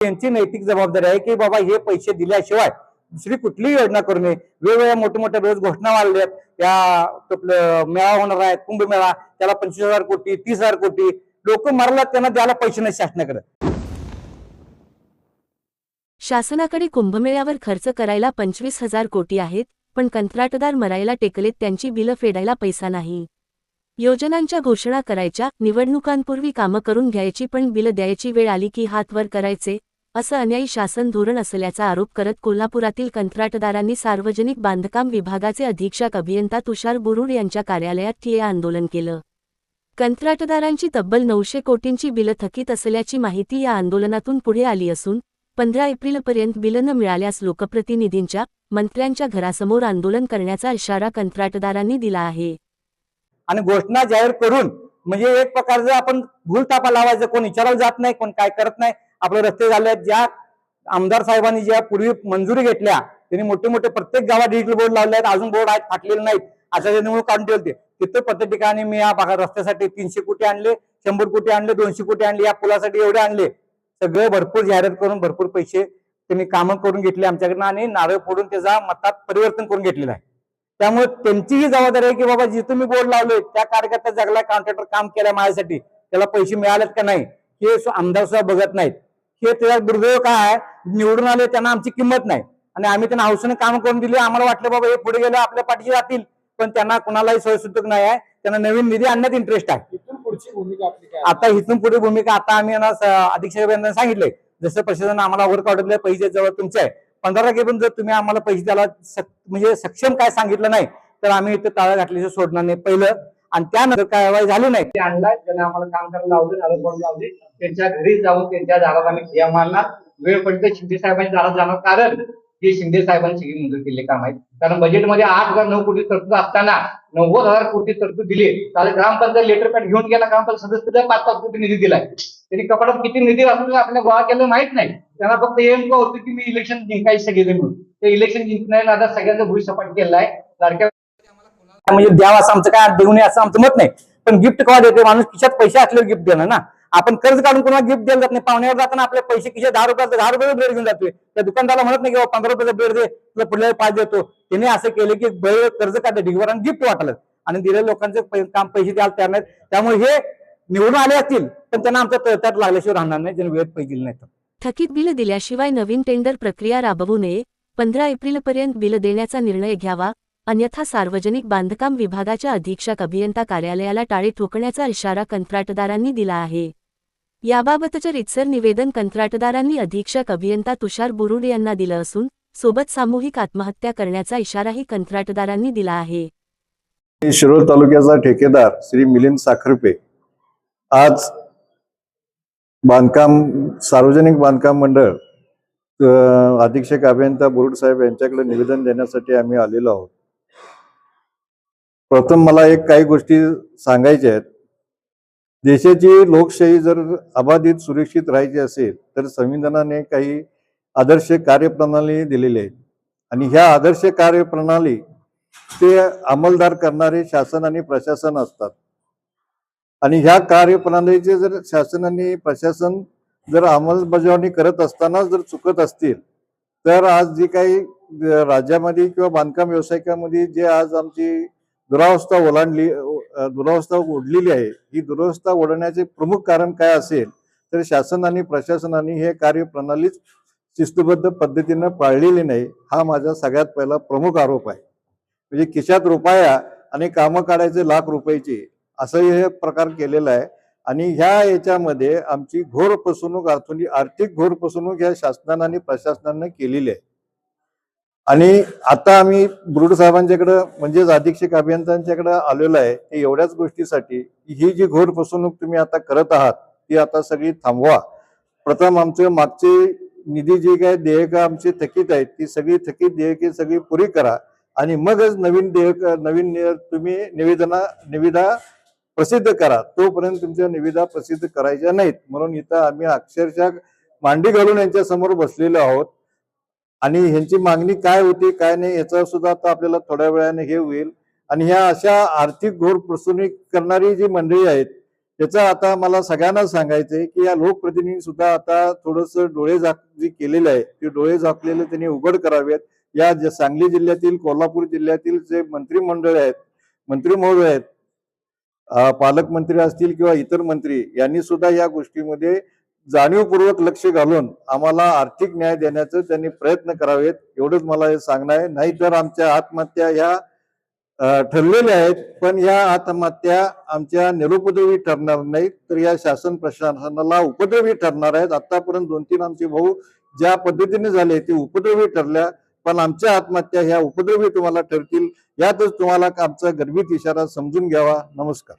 यांची नैतिक जबाबदारी आहे की बाबा हे पैसे दिल्याशिवाय दुसरी कुठलीही योजना करू नये। वेगवेगळ्या मोठ्या मोठ्या रोज घोषणा मारल्यात, या आपलं मेळा होणार आहे कुंभमेळा, त्याला 25,000 कोटी 30,000 कोटी, लोक मरलात त्यांना द्यायला पैसे नाही शासनाकडे। शासनाकडे कुंभमेळ्यावर खर्च करायला 25,000 कोटी आहेत, पण कंत्राटदार मरायला टेकलेत, त्यांची बिलं फेडायला पैसा नाही। योजनांच्या घोषणा करायच्या, निवडणुकांपूर्वी कामं करून घ्यायची, पण बिलं द्यायची वेळ आली की हात वर करायचे, असं अन्यायी शासन धोरण असल्याचा आरोप करत कोल्हापुरातील कंत्राटदारांनी सार्वजनिक बांधकाम विभागाचे अधीक्षक अभियंता तुषार बुरुड यांच्या कार्यालयात ठिय्या आंदोलन केलं। कंत्राटदारांची तब्बल 900 कोटींची बिलं थकीत असल्याची माहिती या आंदोलनातून पुढे आली असून 15 एप्रिलपर्यंत बिलं न मिळाल्यास लोकप्रतिनिधींच्या, मंत्र्यांच्या घरासमोर आंदोलन करण्याचा इशारा कंत्राटदारांनी दिला आहे। आणि घोषणा जाहीर करून म्हणजे एक प्रकारचं आपण भूलथापा लावायचं, कोण विचारायला जात नाही, कोण काय करत नाही। आपले रस्ते झाले, ज्या आमदार साहेबांनी ज्या पूर्वी मंजुरी घेतल्या त्यांनी मोठे मोठे प्रत्येक गावात डिजिटल बोर्ड लावले आहेत, अजून बोर्ड आहेत फाटलेले नाहीत, अशा त्यामुळे काढून ठेवते। तिथं प्रत्येक ठिकाणी मी या भागात रस्त्यासाठी 300 कोटी आणले, 100 कोटी आणले, 200 कोटी आणले, या पुलासाठी एवढे आणले, सगळे भरपूर जाहिरात करून भरपूर पैसे त्यांनी कामं करून घेतले आमच्याकडनं आणि नारळ फोडून त्याचा मतात परिवर्तन करून घेतलेलं आहे। त्यामुळे त्यांची ही जबाबदारी आहे की बाबा जिथं मी बोर्ड लावले त्या कार्यकर्ता जगला, कॉन्ट्रॅक्टर काम केलं माझ्यासाठी, त्याला पैसे मिळालेत का नाही हे आमदार सुद्धा बघत नाहीत। हे त्याचा दुर्दैव काय आहे, निवडून आले त्यांना आमची किंमत नाही आणि आम्ही त्यांना हौसेने काम करून दिले। आम्हाला वाटलं बाबा हे पुढे गेलं आपल्या पाठीशी राहतील, पण त्यांना कुणालाही सोयीसुद्धा नाही आहे, त्यांना नवीन निधी आणण्यात इंटरेस्ट आहे। पुढची भूमिका आपली काय? आता इथून पुढे भूमिका आता आम्ही अधीक्षकांना सांगितलंय, जसं प्रशासन आम्हाला वर्क ऑर्डर पैसे जवळ तुमचे आहे 15 पण जर तुम्ही आम्हाला पैसे द्यायला म्हणजे सक्षम काय सांगितलं नाही तर आम्ही इथे टाळा घातल्याचं सोडणार नाही पहिलं, आणि त्यानंतर कारवाई झाली नाही। ते आणलाय, त्यांना आम्हाला काम करायला लावलं, नारळ फोडून लावले, त्यांच्या घरी जाऊन त्यांच्या दारात आम्ही ठिय्या मारणार, वेळ पडली तर शिंदे साहेबांच्या दारात जाणार, कारण हे शिंदे साहेबांनी सगळी मंजूर केलेले काम आहेत। कारण बजेटमध्ये 8,009 कोटी तरतूद असताना 90,000 कोटी तरतूद दिली, त्याला ग्रामपंचायत लेटर पॅड घेऊन गेला, ग्रामपंचायत सदस्य 5-5 कोटी निधी दिलाय। त्यांनी कपाटात किती निधी असून आपल्या गोळा केलं माहित नाही, त्यांना फक्त हे होतं की मी इलेक्शन जिंकायचे सगळे म्हणून, ते इलेक्शन जिंकण्याला आता सगळ्यांचा भुईसपाट केलाय। लाडक्या म्हणजे द्यावा असं आमचं काय देऊ नये असं आमचं मत नाही, पण गिफ्ट कवा देते माणूस, खिशात पैसे असल्यावर गिफ्ट देणार ना। आपण कर्ज काढून कोणाला गिफ्ट द्यायला जात नाही, पाहुण्यावर जाताना आपले पैसे खिशात 10 रुपयाचा ब्रेड घेऊन जातोय, त्या दुकानदाराला म्हणत नाही की 15 रुपयाचा ब्रेड दे, तुला पुढल्या 5 देतो। त्याने असं केलं की कर्ज काढलं ढिगवर आणि गिफ्ट वाटलं आणि दिलेल्या लोकांचे काम पैसे द्यायला तयार नाहीत। त्यामुळे हे निवडून आले असतील पण त्यांना आमच्या तळत्यात लागल्याशिवाय राहणार नाही, ज्यांनी वेळेत पैसे दिले नाहीत। थकीत बिल दिल्याशिवाय नवीन टेंडर प्रक्रिया राबवू नये, 15 एप्रिलपर्यंत बिल देण्याचा निर्णय घ्यावा, अन्यथा सार्वजनिक बांधकाम विभागाच्या अधीक्षक अभियंता कार्यालयाला टाळे ठोकण्याचा इशारा कंत्राटदारांनी दिला आहे। याबाबतचे रितसर निवेदन कंत्राटदारांनी अधीक्षक अभियंता तुषार बुरुड यांना दिलं असून सोबत सामूहिक आत्महत्या करण्याचा इशाराही कंत्राटदारांनी दिला आहे। शिरोळ तालुक्याचा ठेकेदार श्री मिलिंद साखरपे आज सार्वजनिक बांधकाम मंडळ अधीक्षक अभियंता बुरुड साहेब यांच्याकडे निवेदन देण्यासाठी आम्ही आलेलो आहोत। प्रथम मला काही गोष्टी सांगायच्या आहेत। देशाची लोकशाही जर अबाधित सुरक्षित राहायची असेल तर संविधानाने काही आदर्श कार्यप्रणाली दिलेली आहे आणि ह्या आदर्श कार्यप्रणाली ते अंमलदार करणारे शासन आणि प्रशासन असतात आणि ह्या कार्यप्रणालीचे जर शासन आणि प्रशासन जर अंमलबजावणी करत असताना जर चुकत असतील तर आज जी काही राज्यामध्ये किंवा बांधकाम व्यावसायिकांमध्ये जे आज आमची दुरावस्था ओढलेली आहे, ही दुरावस्था ओढण्याचे प्रमुख कारण काय असेल तर शासन आणि प्रशासनाने हे कार्यप्रणालीच शिस्तबद्ध पद्धतीनं पाळलेली नाही, हा माझा सगळ्यात पहिला प्रमुख आरोप आहे। म्हणजे खिशात रुपया आणि कामं काढायचे लाख रुपयाची असं हे प्रकार केलेला आहे आणि ह्या याच्यामध्ये आमची घोर फसवणूक आर्थिक घोर फसवणूक ह्या शासनाने आणि प्रशासनाने केलेली आहे। आणि आता आम्ही बुरुड साहेबांच्याकडे म्हणजेच अधीक्षक अभियंत्यांच्याकडे आलेलो आहे ते एवढ्याच गोष्टीसाठी ही जी घोर फसवणूक तुम्ही आता करत आहात ती आता सगळी थांबवा। प्रथम आमचे मागचे निधी जी काय देयकं आमची थकीत आहेत ती सगळी थकीत देयके सगळी पुरी करा आणि मगच नवीन तुम्ही निविदा प्रसिद्ध करा, तोपर्यंत तुमच्या निविदा प्रसिद्ध करायच्या नाहीत। म्हणून इथं आम्ही अक्षरशः मांडी घालून यांच्या समोर बसलेलो आहोत आणि ह्यांची मागणी काय होती काय नाही याचा सुद्धा आता आपल्याला थोड्या वेळाने हे होईल। आणि ह्या अशा आर्थिक घोर फसवणूक करणारी जी मंडळी आहेत याचा आता मला सगळ्यांना सांगायचंय की या लोकप्रतिनिधी सुद्धा आता थोडस डोळे झाक जे केलेले आहे ते डोळे झाकलेले त्यांनी उघड करावेत. या सांगली जिल्ह्यातील, कोल्हापूर जिल्ह्यातील जे मंत्रिमंडळ आहेत, मंत्री महोदय आहेत, पालकमंत्री असतील किंवा इतर मंत्री, यांनी सुद्धा या गोष्टीमध्ये जाणीवपूर्वक लक्ष घालून आम्हाला आर्थिक न्याय देण्याचं त्यांनी प्रयत्न करावेत, एवढंच मला हे सांगणं आहे. नाहीतर आमच्या आत्महत्या ह्या ठरलेल्या आहेत, पण या आत्महत्या आमच्या निरुपद्रवी ठरणार नाहीत, तर या शासन प्रशासनाला उपद्रवी ठरणार आहेत. आतापर्यंत 2-3 आमचे भाऊ ज्या पद्धतीने झाले ते उपद्रवी ठरल्या, पण आमच्या आत्महत्या ह्या उपद्रवी तुम्हाला ठरतील, यातच तुम्हाला आमचा गर्भित इशारा समजून घ्यावा. नमस्कार.